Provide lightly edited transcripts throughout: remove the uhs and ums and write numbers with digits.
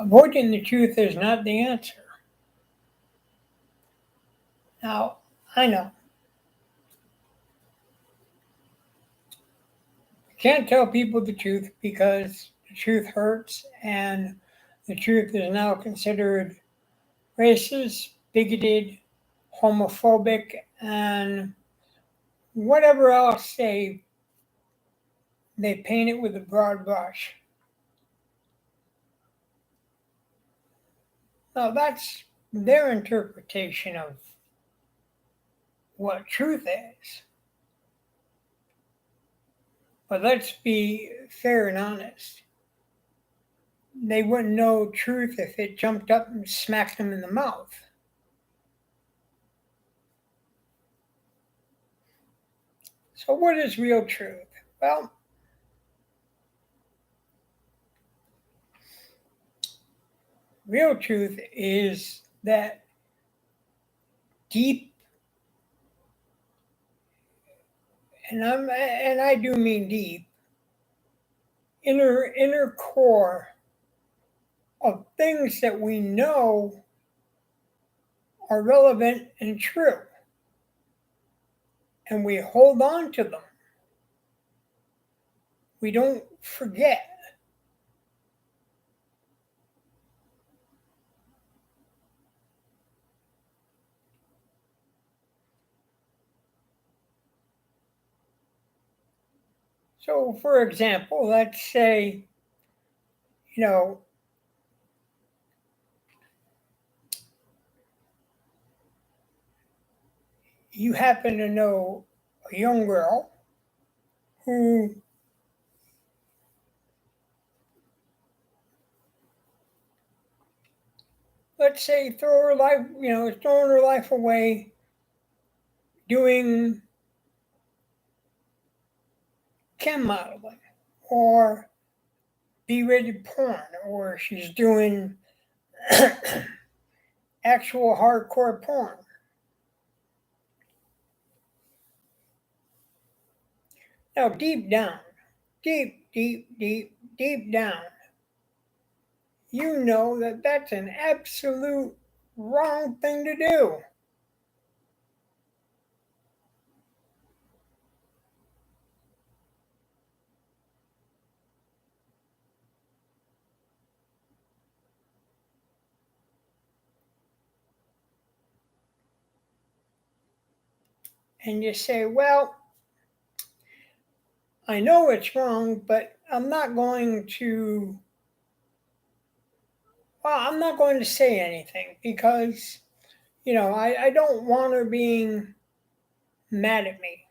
Avoiding the truth is not the answer. Now, I know. You can't tell people the truth because the truth hurts and the truth is now considered racist, bigoted, homophobic, and whatever else they paint it with a broad brush. Now that's their interpretation of what truth is. But let's be fair and honest. They wouldn't know truth if it jumped up and smacked them in the mouth. So, what is real truth? Well, real truth is that deep, and I do mean deep, inner core of things that we know are relevant and true, and we hold on to them. We don't forget. So, for example, let's say, you know, you happen to know a young girl who, let's say, throwing her life away doing chem modeling or B-rated porn, or she's doing actual hardcore porn. Now, deep down, deep down, you know that that's an absolute wrong thing to do. And you say, well, I know it's wrong, but I'm not going to say anything because, I don't want her being mad at me.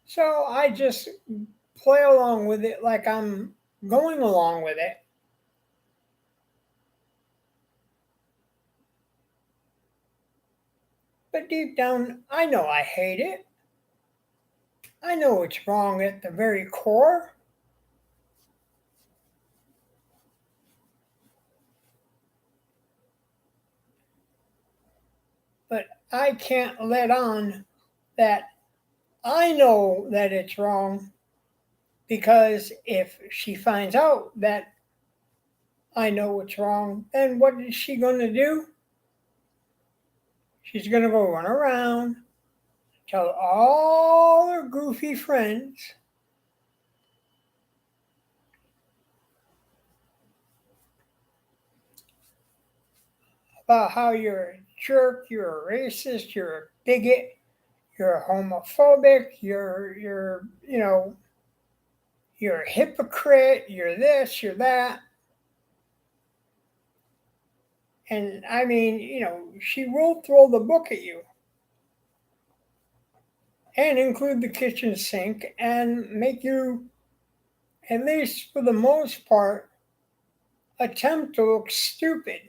So I just play along with it like I'm going along with it. But deep down, I know I hate it. I know it's wrong at the very core. But I can't let on that I know that it's wrong because if she finds out that I know it's wrong, then what is she going to do? She's going to go run around, tell all her goofy friends about how you're a jerk, you're a racist, you're a bigot, you're homophobic, you're a hypocrite, you're this, you're that. And I mean, she will throw the book at you and include the kitchen sink and make you, at least for the most part, attempt to look stupid.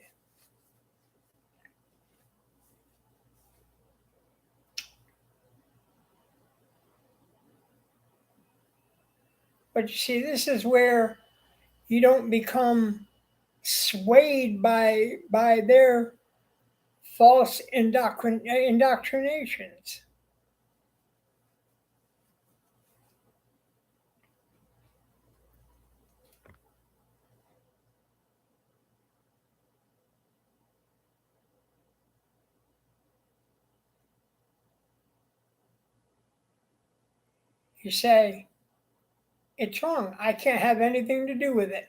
But you see, this is where you don't become swayed by their false indoctrinations. you say, it's wrong. I can't have anything to do with it.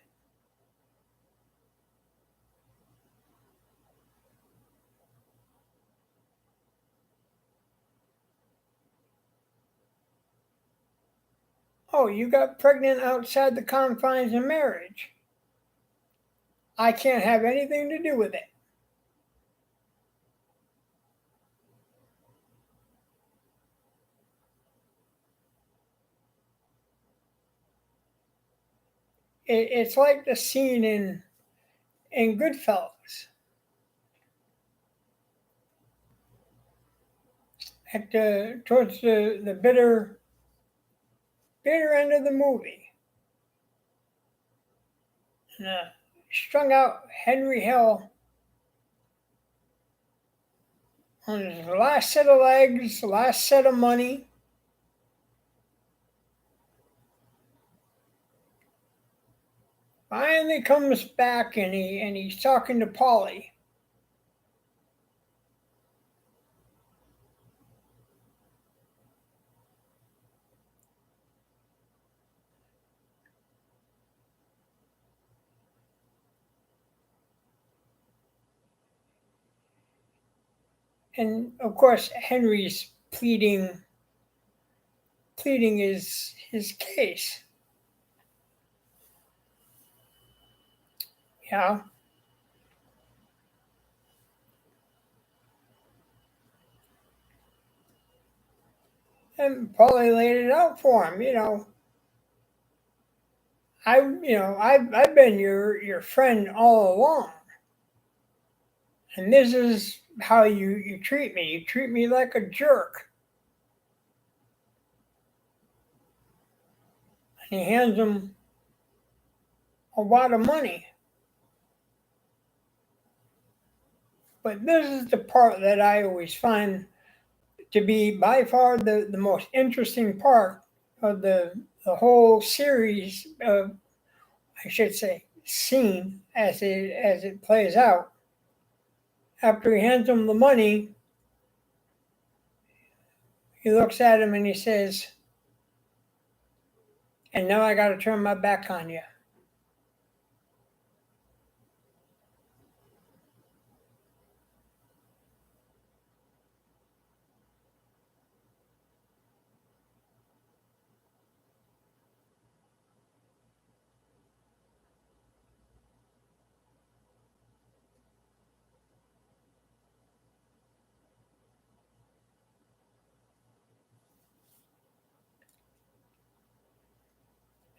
Oh, you got pregnant outside the confines of marriage. I can't have anything to do with it. It's like the scene in Goodfellas at towards the bitter end of the movie. And, strung out Henry Hill on his last set of legs, last set of money. Finally comes back and he's talking to Polly. And of course Henry's pleading his case. Yeah. And Polly laid it out for him, I've been your friend all along. And this is how you treat me. You treat me like a jerk. And he hands him a wad of money. But this is the part that I always find to be by far the most interesting part of the whole series of, I should say, scene as it plays out. After he hands him the money, he looks at him and he says, and now I got to turn my back on you.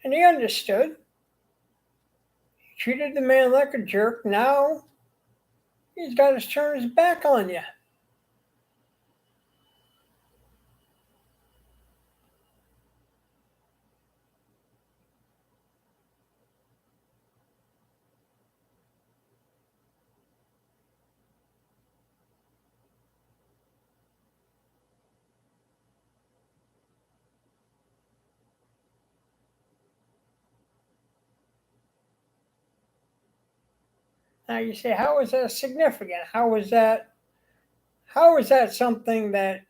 And he understood. He treated the man like a jerk. Now he's got to turn his back on you. Now you say, how is that significant? How is that something that,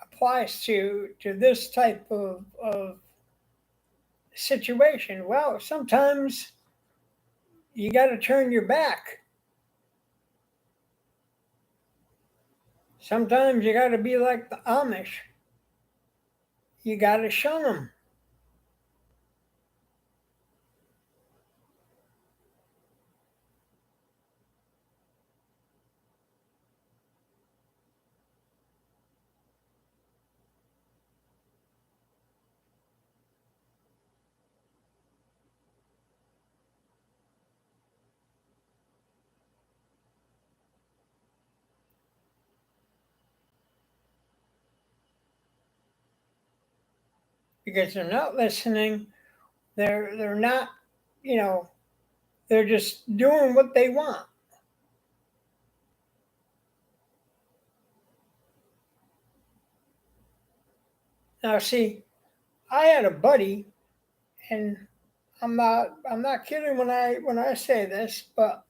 applies to this type of situation? Well, sometimes you got to turn your back. Sometimes you got to be like the Amish. You got to shun them. Because they're not listening. They're not, you know, they're just doing what they want. Now, see, I had a buddy, and I'm not kidding when I say this, but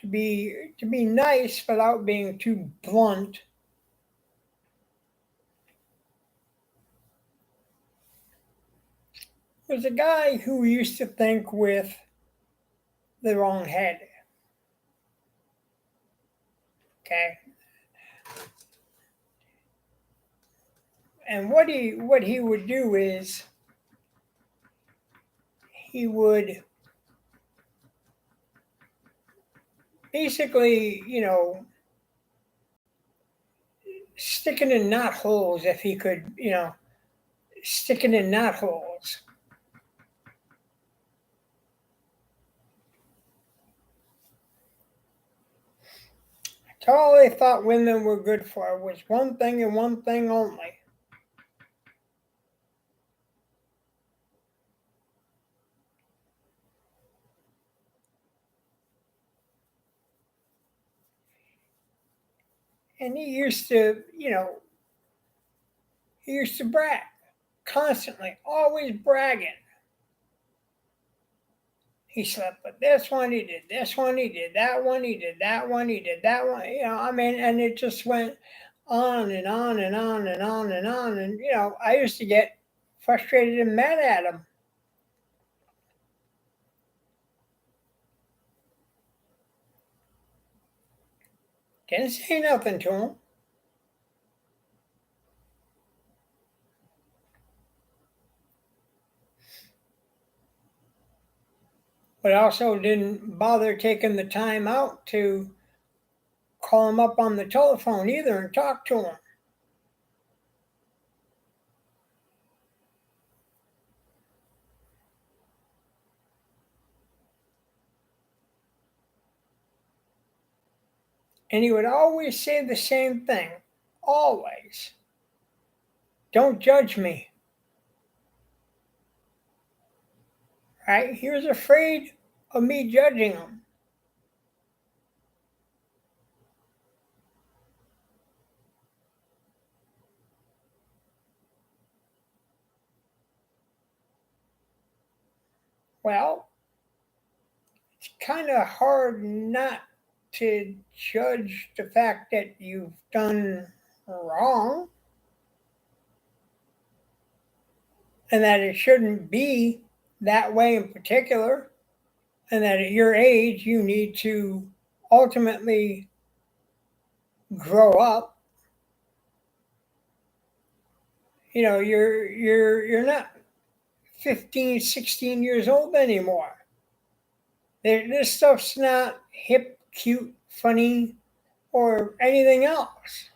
to be nice without being too blunt. There's a guy who used to think with the wrong head. Okay. And what he would do is he would basically, sticking in knot holes if he could, sticking in knot holes. That's all they thought women were good for was one thing and one thing only. And he used to brag constantly, always bragging. He slept with this one, he did this one, he did that one, he did that one, he did that one. I mean, and it just went on and on and on and on and on. And, I used to get frustrated and mad at him. Didn't say nothing to him. But also didn't bother taking the time out to call him up on the telephone either and talk to him. And he would always say the same thing. Always. Don't judge me. Right? He was afraid of me judging him. Well, it's kind of hard not to judge the fact that you've done wrong and that it shouldn't be that way in particular, and that at your age you need to ultimately grow up. You're not 15, 16 years old anymore. This stuff's not hip, cute, funny, or anything else.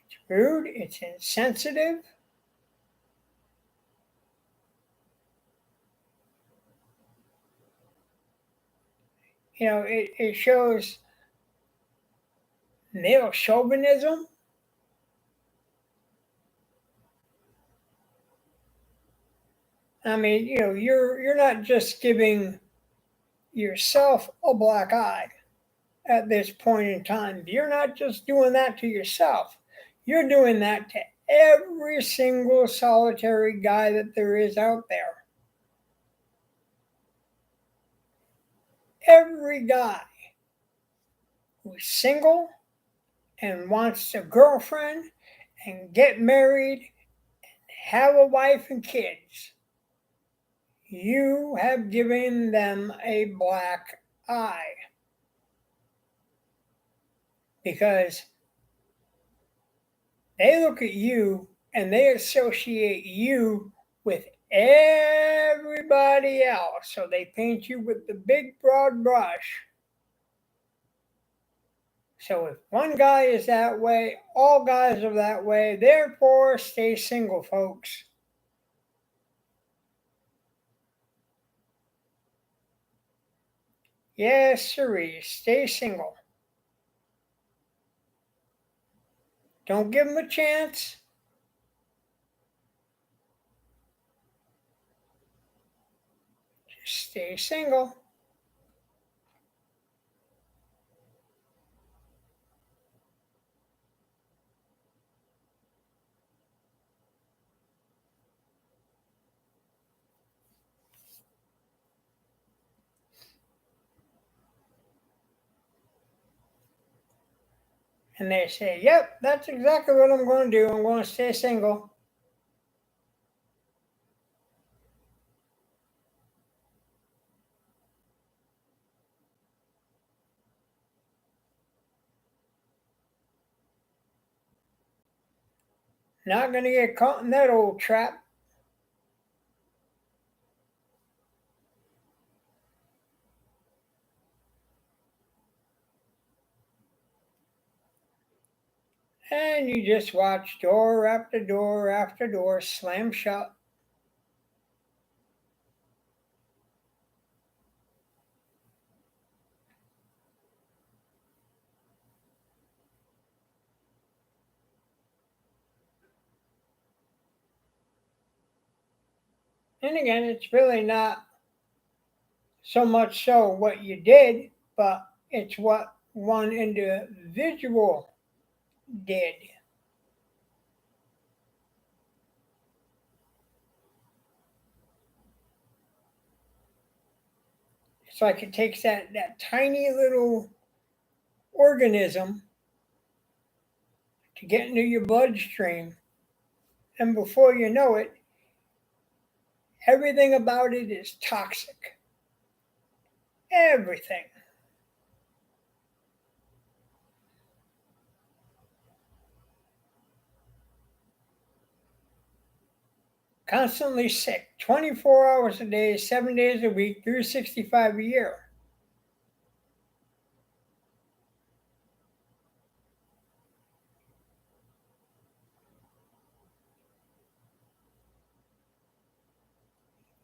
It's rude, it's insensitive. It shows male chauvinism. I mean, you're not just giving yourself a black eye at this point in time. You're not just doing that to yourself. You're doing that to every single solitary guy that there is out there. Every guy who's single and wants a girlfriend and get married, have a wife and kids, you have given them a black eye. Because they look at you and they associate you with everybody else. So they paint you with the big broad brush. So if one guy is that way, all guys are that way. Therefore, stay single, folks. Yes, sirree, stay single. Don't give them a chance. stay single. And they say, yep, that's exactly what I'm going to do. I'm going to stay single. Not going to get caught in that old trap. And you just watch door after door after door slam shut. And again, it's really not so much so what you did, but it's what one individual did. It's like it takes that tiny little organism to get into your bloodstream, and before you know it, everything about it is toxic. Everything. Constantly sick, 24 hours a day, 7 days a week, 365 a year.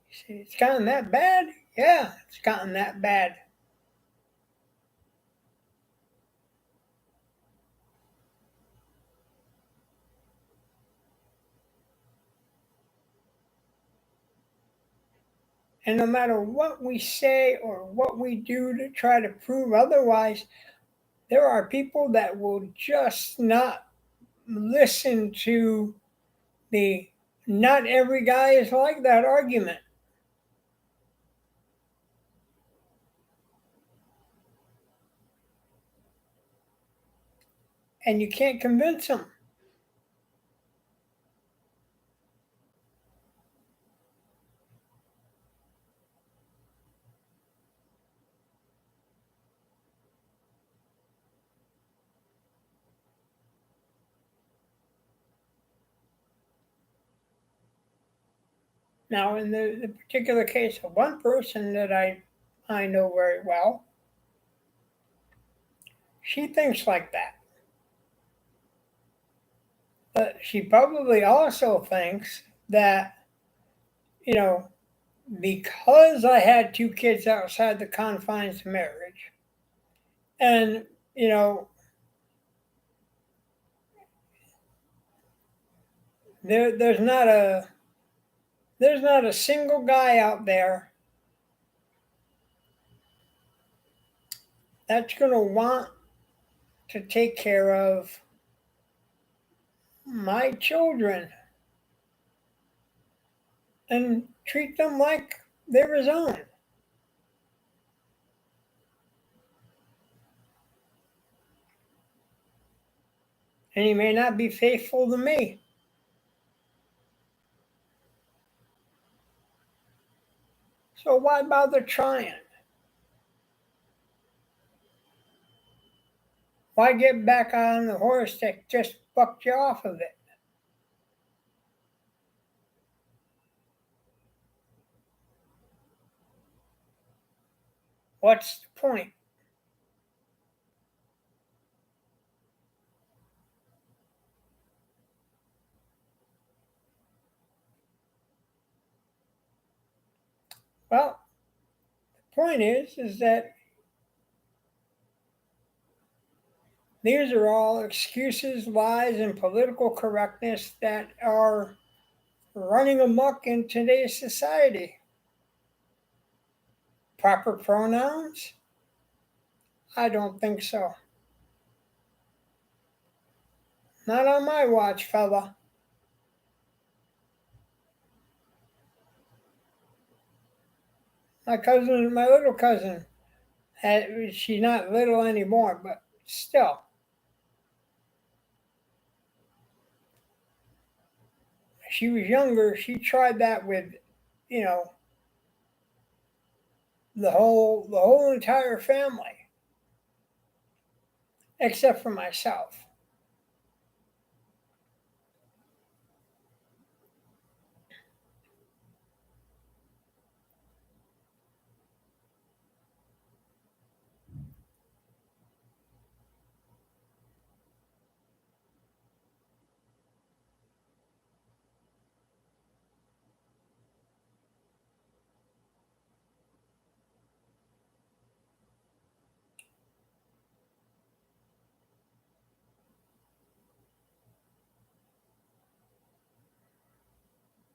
You see, it's gotten that bad? Yeah, it's gotten that bad. And no matter what we say or what we do to try to prove otherwise, there are people that will just not listen to the not every guy is like that argument. And you can't convince them. Now, in the particular case of one person that I know very well, she thinks like that. But she probably also thinks that, you know, because I had two kids outside the confines of marriage, and, you know, there's not a single guy out there that's going to want to take care of my children and treat them like they're his own. And he may not be faithful to me. So why bother trying? Why get back on the horse that just bucked you off of it? What's the point? Well, the point is that these are all excuses, lies, and political correctness that are running amok in today's society. proper pronouns? I don't think so. Not on my watch, fella. My little cousin, she's not little anymore, but still, she was younger. She tried that with, you know, the whole entire family, except for myself.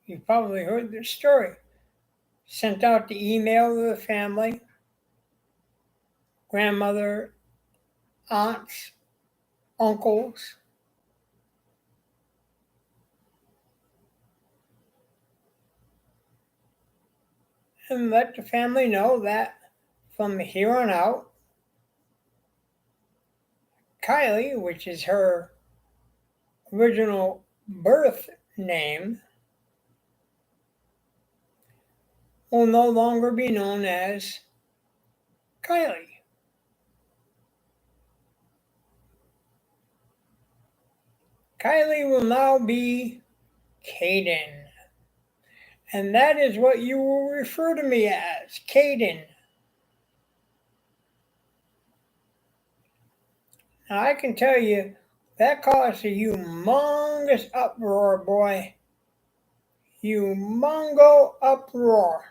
You probably heard the story. Sent out the email to the family, grandmother, aunts, uncles, and let the family know that from here on out, Kylie, which is her original birth name, will no longer be known as Kylie. Kylie will now be Caden. And that is what you will refer to me as, Caden. Now I can tell you that caused a humongous uproar, boy. Humongo uproar.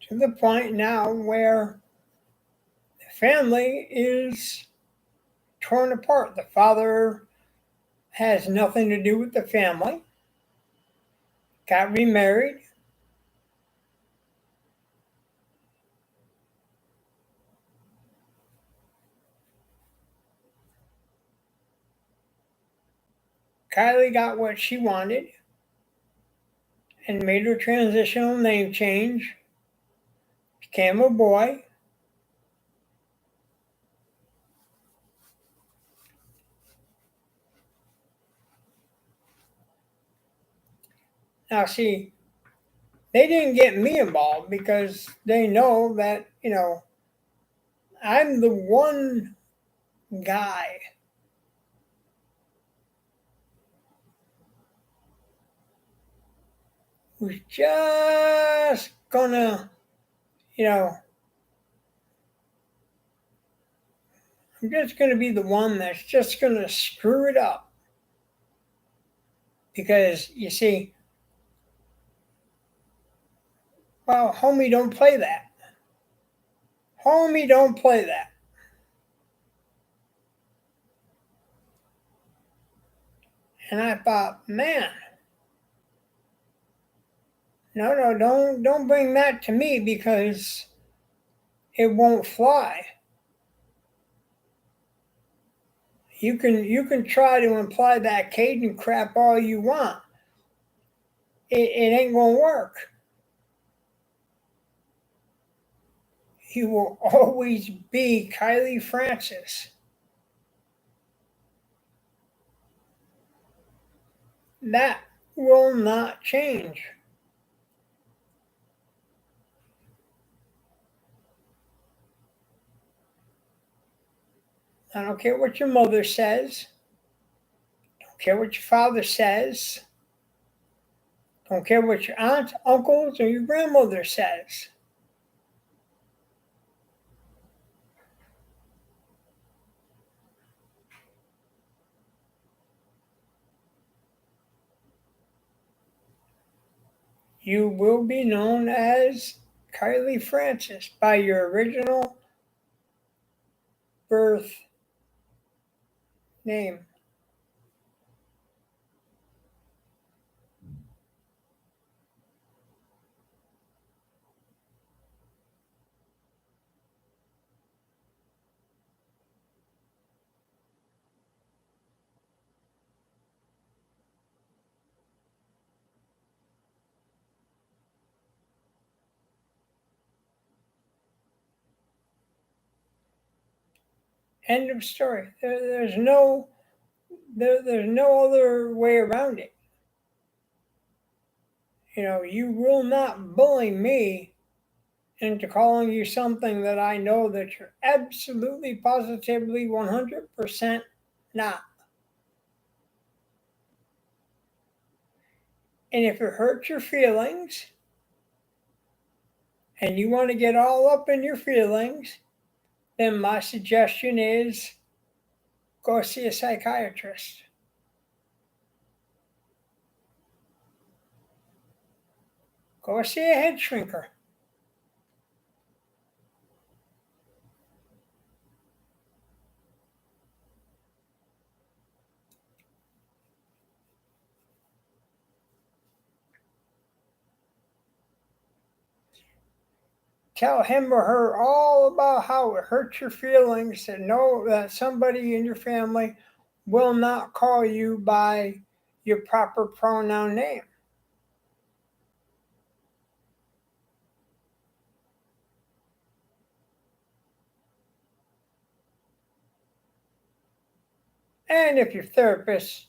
To the point now where the family is torn apart. The father has nothing to do with the family, got remarried. Kylie got what she wanted and made her transitional name change, became a boy. Now, see, they didn't get me involved because they know that, I'm the one guy who's just gonna, you know, I'm just gonna be the one that's just gonna screw it up. Because, you see, well, homie, don't play that. Homie, don't play that. And I thought, man, no, don't bring that to me because it won't fly. You can try to imply that Caden crap all you want. It ain't gonna work. He will always be Kylie Francis. That will not change. I don't care what your mother says. I don't care what your father says. Don't care what your aunt, uncles, or your grandmother says. You will be known as Kylie Francis by your original birth name. End of story. There's no other way around it. You will not bully me into calling you something that I know that you're absolutely, positively, 100% not. And if it hurts your feelings and you want to get all up in your feelings, then my suggestion is go see a psychiatrist. Go see a head shrinker. Tell him or her all about how it hurts your feelings to know that somebody in your family will not call you by your proper pronoun name. And if your therapist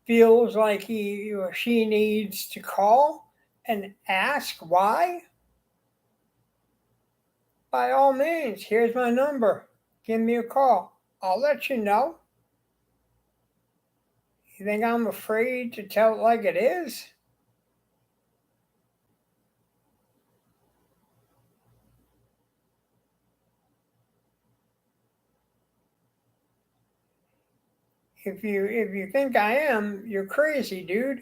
feels like he or she needs to call and ask why, by all means, here's my number. Give me a call. I'll let you know. You think I'm afraid to tell it like it is? If you think I am, you're crazy, dude.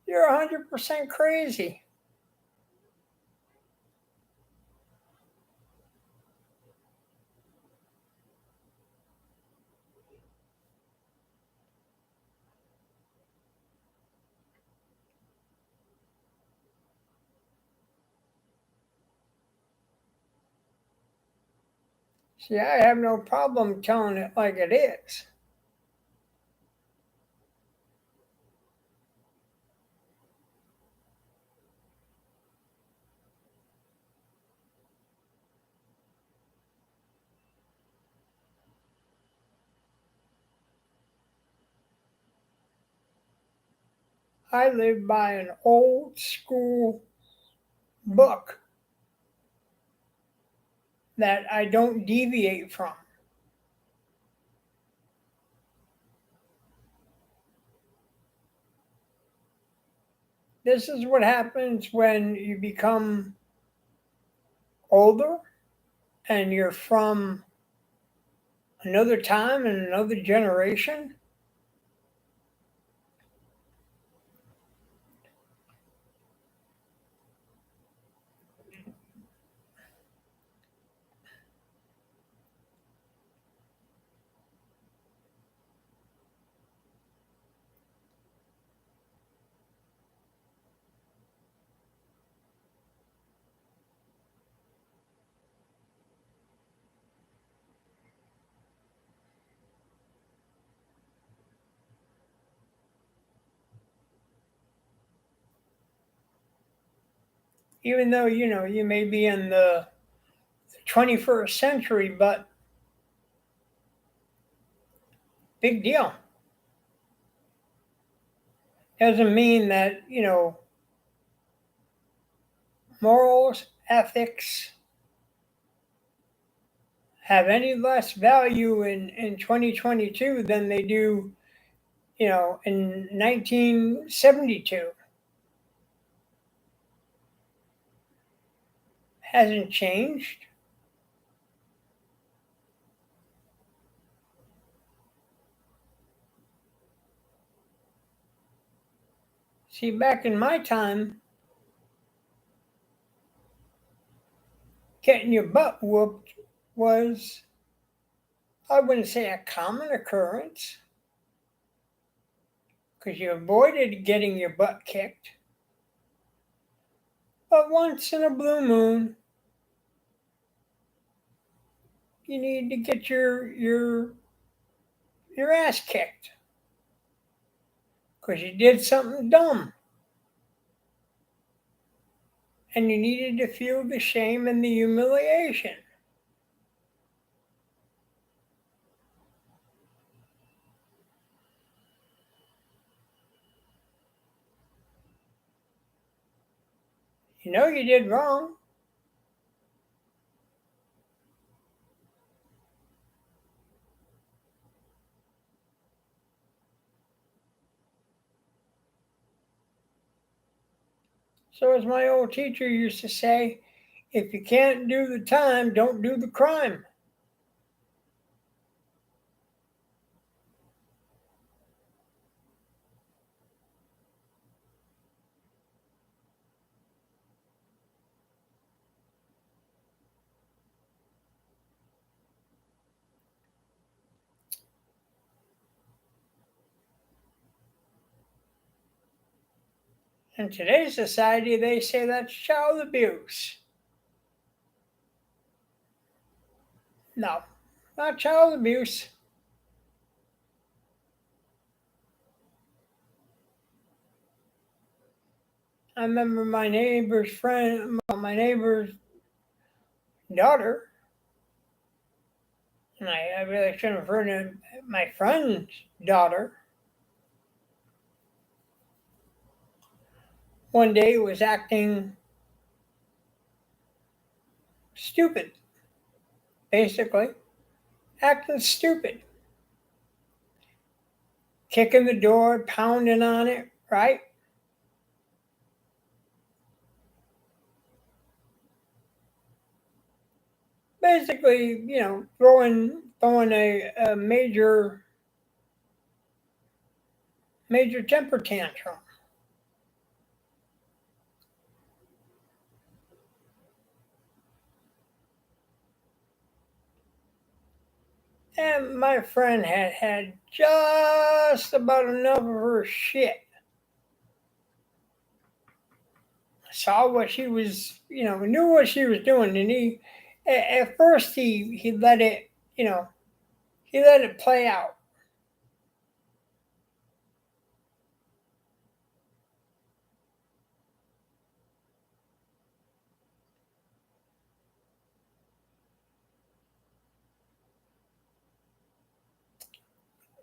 You're 100% crazy. See, I have no problem telling it like it is. I live by an old school book that I don't deviate from. This is what happens when you become older and you're from another time and another generation. Even though you may be in the 21st century, but big deal. Doesn't mean that morals, ethics have any less value in 2022 than they do in 1972. hasn't changed. See, back in my time, getting your butt whooped was, I wouldn't say a common occurrence, because you avoided getting your butt kicked. But once in a blue moon, you need to get your ass kicked because you did something dumb. And you needed to feel the shame and the humiliation. You know you did wrong. So, as my old teacher used to say, if you can't do the time, don't do the crime. In today's society, they say that's child abuse. No, not child abuse. I remember my neighbor's daughter, and I really shouldn't have referred to my friend's daughter. One day was acting stupid, basically. Acting stupid. Kicking the door, pounding on it, right? Basically, throwing a major temper tantrum. And my friend had just about enough of her shit. Saw what she was, knew what she was doing, and at first he let it, he let it play out.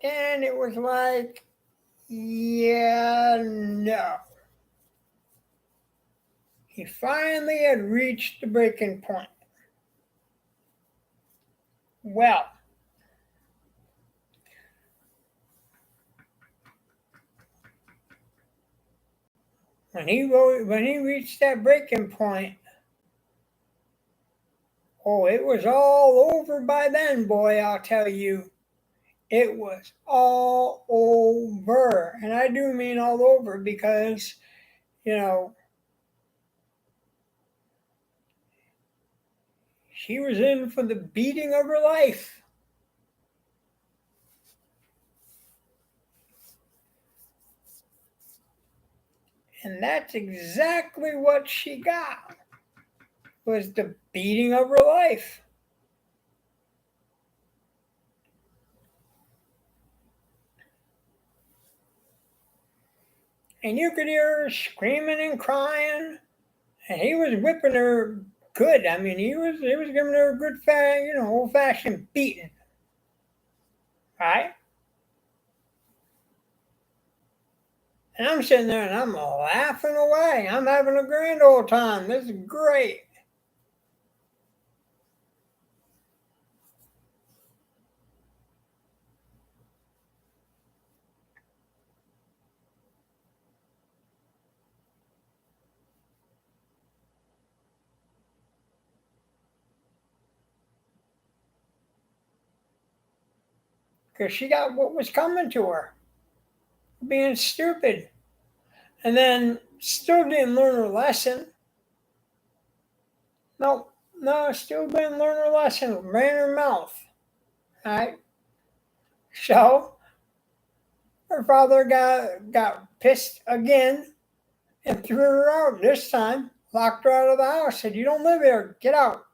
And it was like, yeah, no. He finally had reached the breaking point. Well, when he reached that breaking point, oh, it was all over by then, boy, I'll tell you. It was all over. And I do mean all over because, you know, she was in for the beating of her life. And that's exactly what she got, was the beating of her life. And you could hear her screaming and crying, and he was whipping her good. I mean, he was giving her a good, old fashioned beating, right? And I'm sitting there and I'm laughing away. I'm having a grand old time. This is great. because she got what was coming to her, being stupid. And then still didn't learn her lesson. No, no, still didn't learn her lesson. Ran her mouth. All right. So her father got pissed again and threw her out. This time, locked her out of the house. Said, "You don't live here. Get out."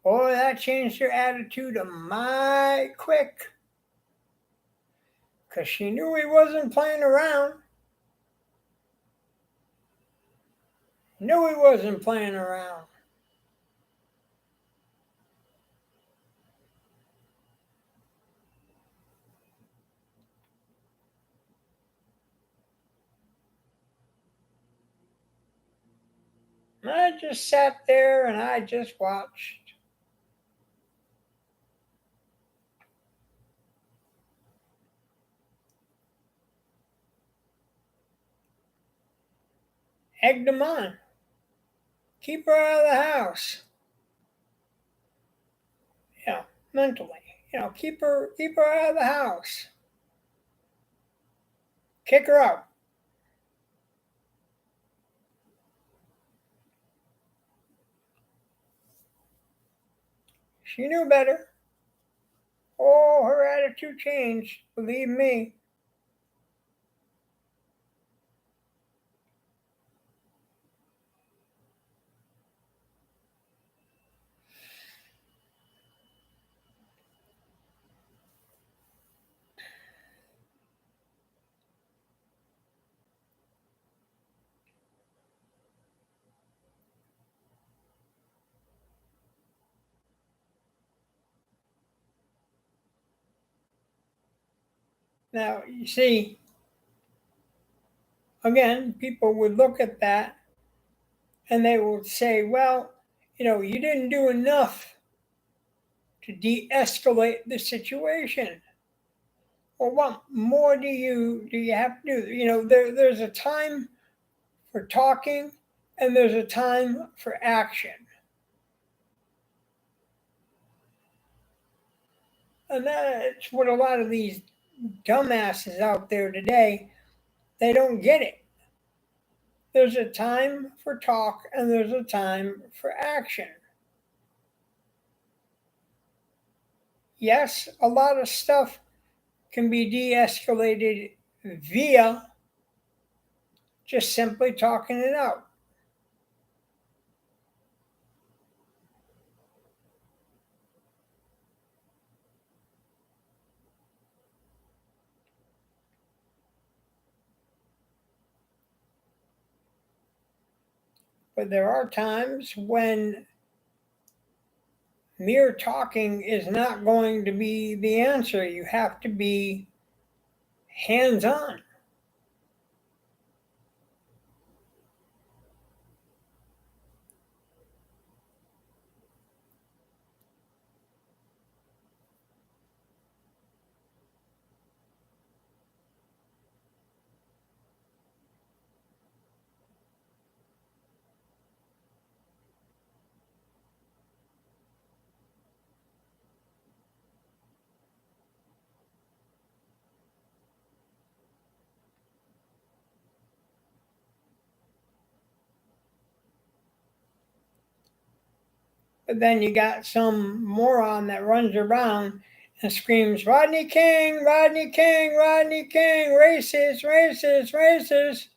Boy, that changed her attitude a mighty quick. Because she knew he wasn't playing around. Knew he wasn't playing around. And I just sat there and I just watched. Egged him on. Keep her out of the house. Yeah, mentally. Keep her out of the house. Kick her out. She knew better. Oh, her attitude changed, believe me. Now, you see, again, people would look at that and they would say, well, you didn't do enough to de escalate the situation. Well, what more do you have to do? There's a time for talking and there's a time for action. And that's what a lot of these dumbasses out there today, they don't get it. There's a time for talk and there's a time for action. Yes, a lot of stuff can be de escalated via just simply talking it out. But there are times when mere talking is not going to be the answer. You have to be hands on. But then you got some moron that runs around and screams, "Rodney King, Rodney King, Rodney King, racist, racist, racist."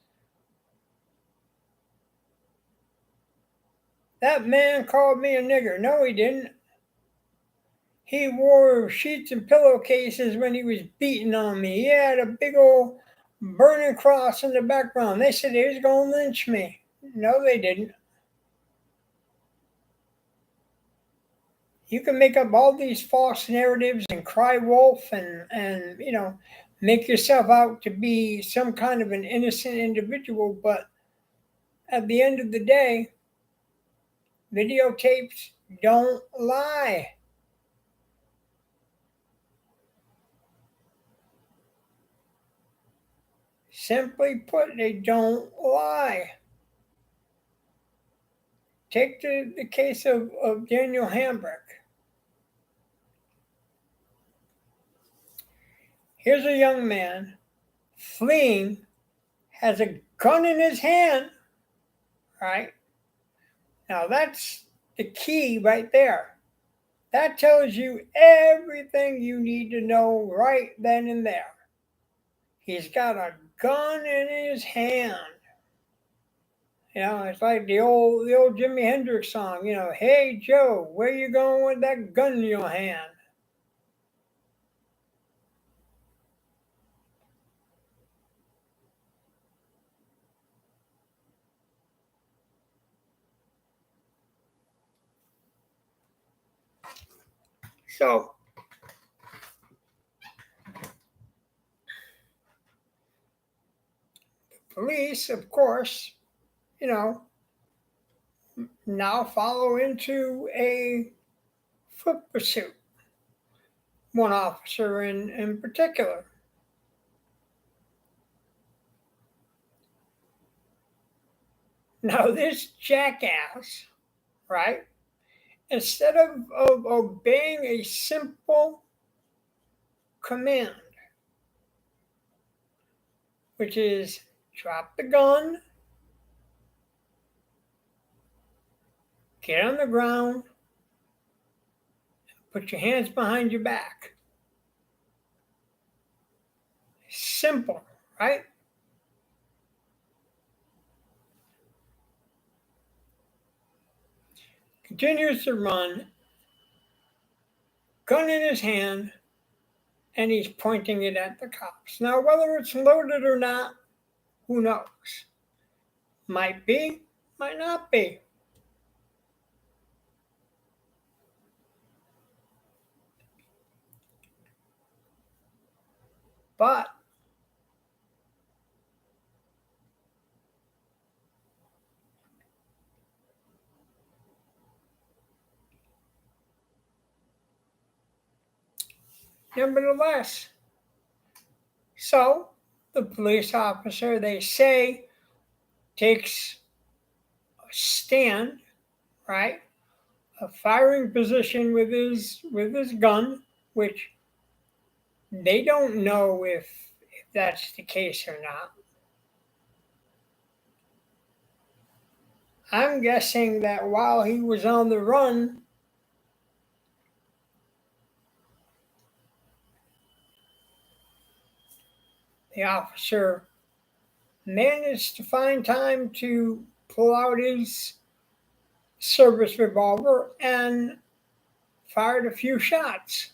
That man called me a nigger. No, he didn't. He wore sheets and pillowcases when he was beating on me. He had a big old burning cross in the background. They said he was going to lynch me. No, they didn't. You can make up all these false narratives and cry wolf and make yourself out to be some kind of an innocent individual, but at the end of the day, videotapes don't lie. Simply put, they don't lie. Take the case of Daniel Hambrick. Here's a young man fleeing, has a gun in his hand, right? Now that's the key right there. That tells you everything you need to know right then and there. He's got a gun in his hand. You know, it's like the old Jimi Hendrix song, you know, hey Joe, where you going with that gun in your hand? So police, of course, you know, now follow into a foot pursuit. One officer in particular. Now this jackass, right? Instead of obeying a simple command, which is drop the gun, get on the ground, put your hands behind your back. Simple, right? Continues to run, gun in his hand, and he's pointing it at the cops. Now, whether it's loaded or not, who knows? Might be, might not be. But nevertheless, so the police officer, they say, takes a stand, right? A firing position with his gun, which they don't know if that's the case or not. I'm guessing that while he was on the run, the officer managed to find time to pull out his service revolver and fired a few shots.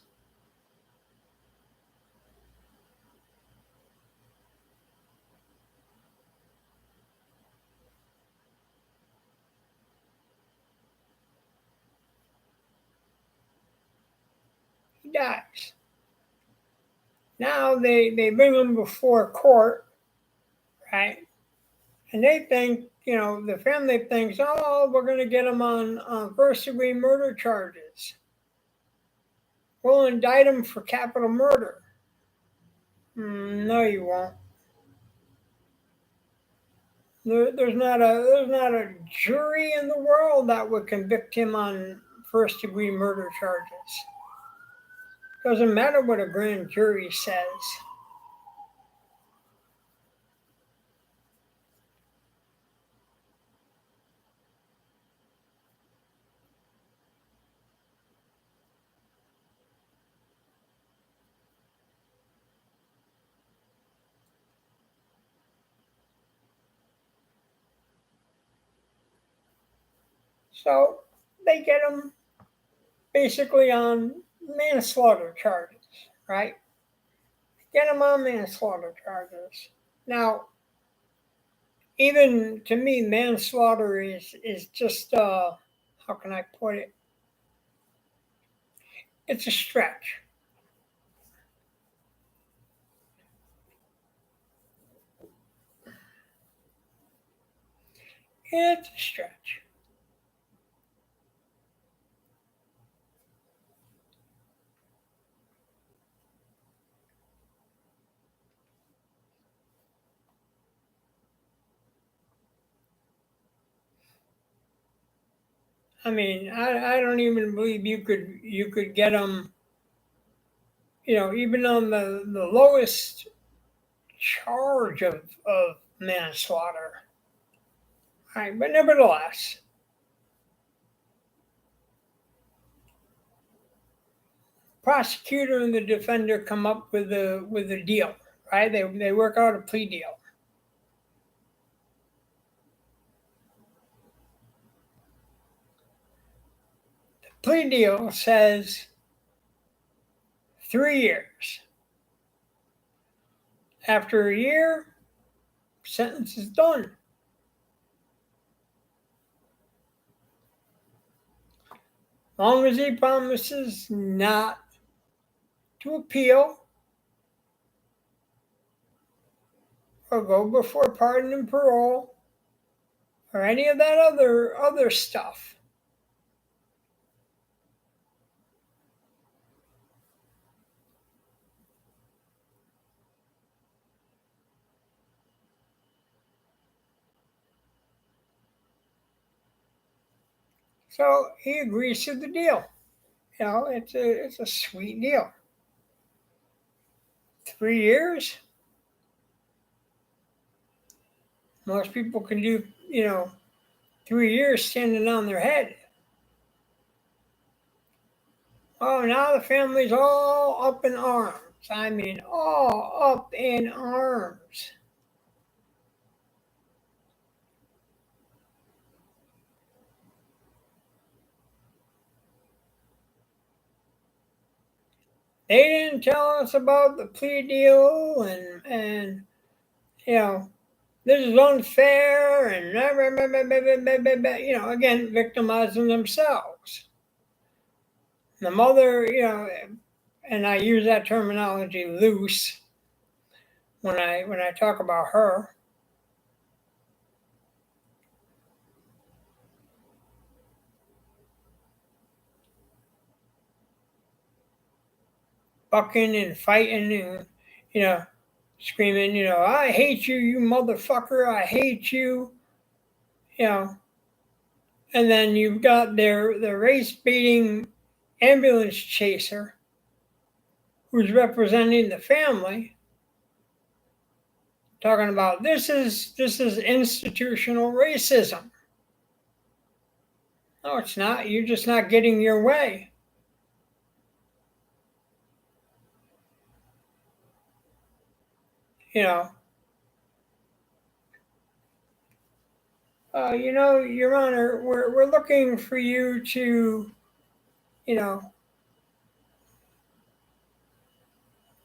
He dies. Now they bring him before court, right? And they think, you know, the family thinks, oh, we're going to get him on first degree murder charges. We'll indict him for capital murder. No, you won't. There's not a jury in the world that would convict him on first degree murder charges. Doesn't matter what a grand jury says. So they get him basically on manslaughter charges, right? Get him on manslaughter charges. Now, even to me, manslaughter is just how can I put it? It's a stretch. It's a stretch. I mean, I don't even believe you could get them, even on the lowest charge of manslaughter. Right, but nevertheless, prosecutor and the defender come up with a deal, right? They work out a plea deal. The plea deal says 3 years. After a year, sentence is done. Long as he promises not to appeal or go before pardon and parole or any of that other stuff. So he agrees to the deal. It's a sweet deal. 3 years. Most people can do 3 years standing on their head. Oh, now the family's all up in arms. I mean, all up in arms. They didn't tell us about the plea deal, and this is unfair, and again, victimizing themselves. The mother, and I use that terminology loose when I talk about her. Bucking and fighting and screaming, I hate you, you motherfucker, I hate you, and then you've got their race baiting ambulance chaser who's representing the family talking about this is institutional racism. No, it's not. You're just not getting your way. Your Honor, we're looking for you to,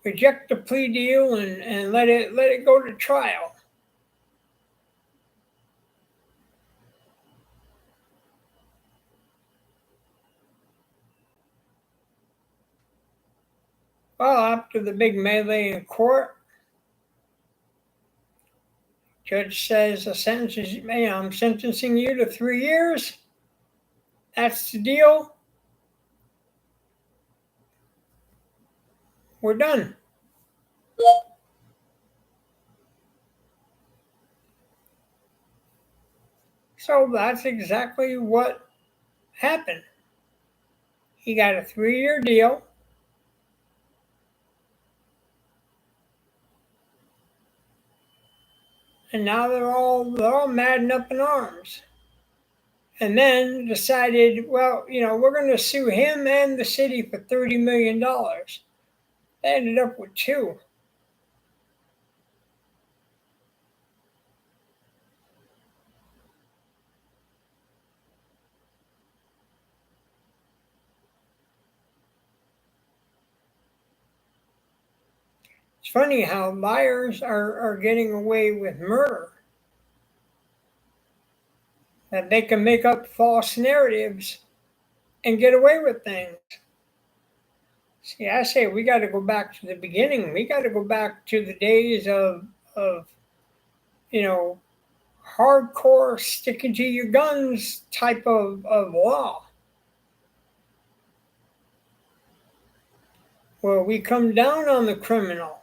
reject the plea deal and let it go to trial. Well, after the big melee in court, judge says the sentence is, I'm sentencing you to 3 years. That's the deal. We're done. So that's exactly what happened. He got a 3-year deal. And now they're all mad and up in arms. And then decided, well, we're going to sue him and the city for $30 million. They ended up with 2. It's funny how liars are getting away with murder. That they can make up false narratives and get away with things. See, I say we got to go back to the beginning. We got to go back to the days of hardcore sticking to your guns type of law. Where we come down on the criminal.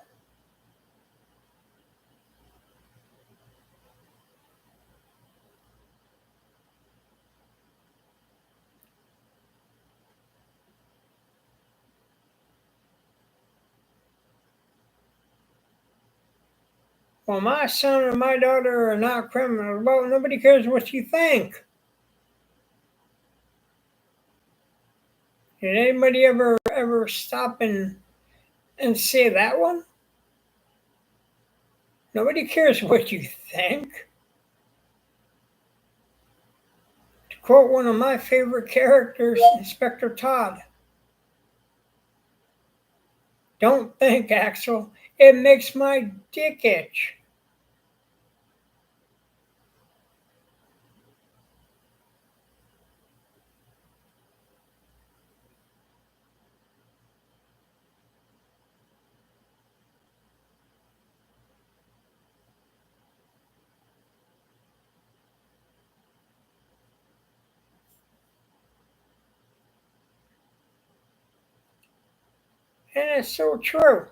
Well, my son or my daughter are not criminals. Well, nobody cares what you think. Did anybody ever stop and say that one? Nobody cares what you think. To quote one of my favorite characters, Inspector Todd, don't think, Axel. It makes my dick itch. And it's so true.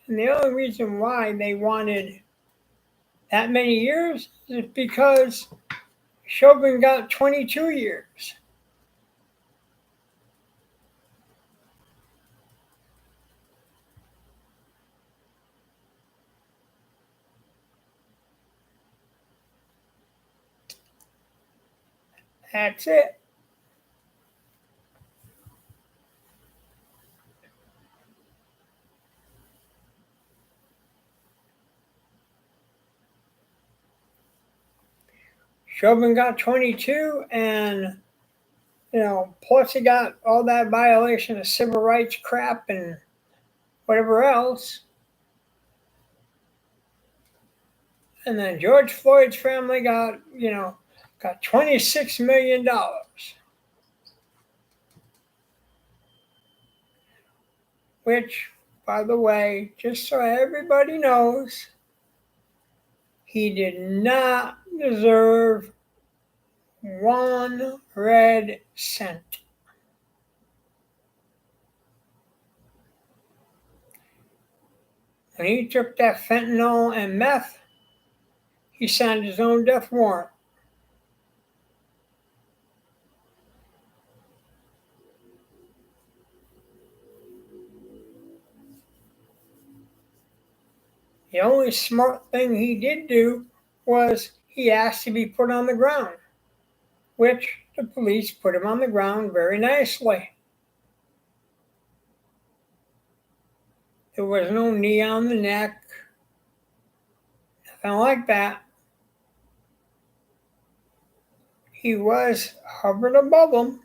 And the only reason why they wanted that many years is because Chauvin got 22 years. That's it. Chauvin got 22, and plus he got all that violation of civil rights crap and whatever else. And then George Floyd's family got $26 million, which, by the way, just so everybody knows, he did not deserve one red cent. When he took that fentanyl and meth, he signed his own death warrant. The only smart thing he did do was he asked to be put on the ground, which the police put him on the ground very nicely. There was no knee on the neck, nothing like that. He was hovered above them.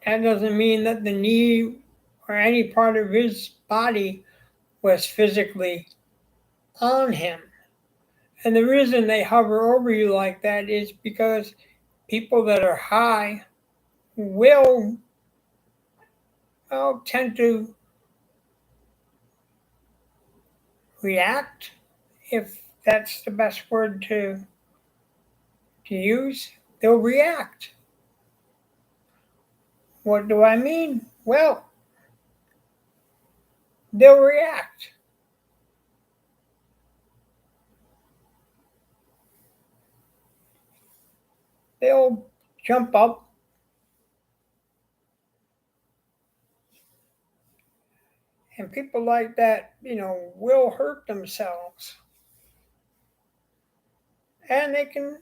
That doesn't mean that the knee or any part of his body was physically on him. And the reason they hover over you like that is because people that are high will tend to react, if that's the best word to use. They'll react. What do I mean? Well, they'll react. They'll jump up and people like that, will hurt themselves. And they can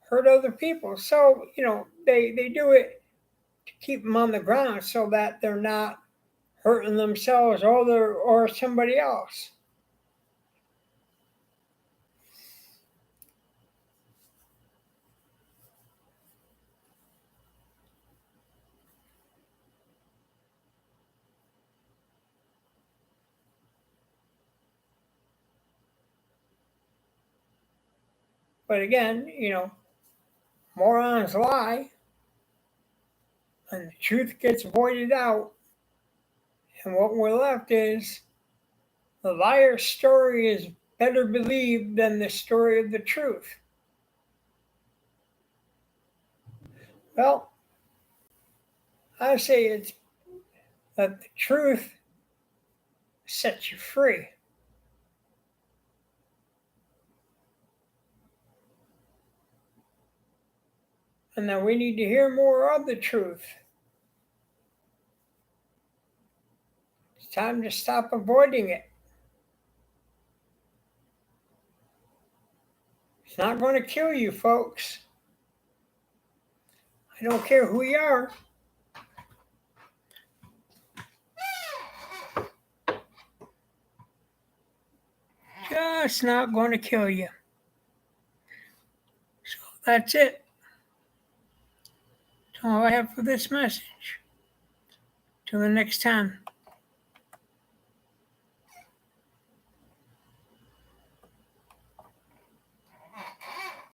hurt other people. So, they do it to keep them on the ground so that they're not hurting themselves or somebody else. But again, morons lie and the truth gets voided out. And what we're left is the liar's story is better believed than the story of the truth. Well, I say it's that the truth sets you free. And that we need to hear more of the truth. It's time to stop avoiding it. It's not going to kill you, folks. I don't care who you are. Just not going to kill you. So that's it. That's all I have for this message. Till the next time.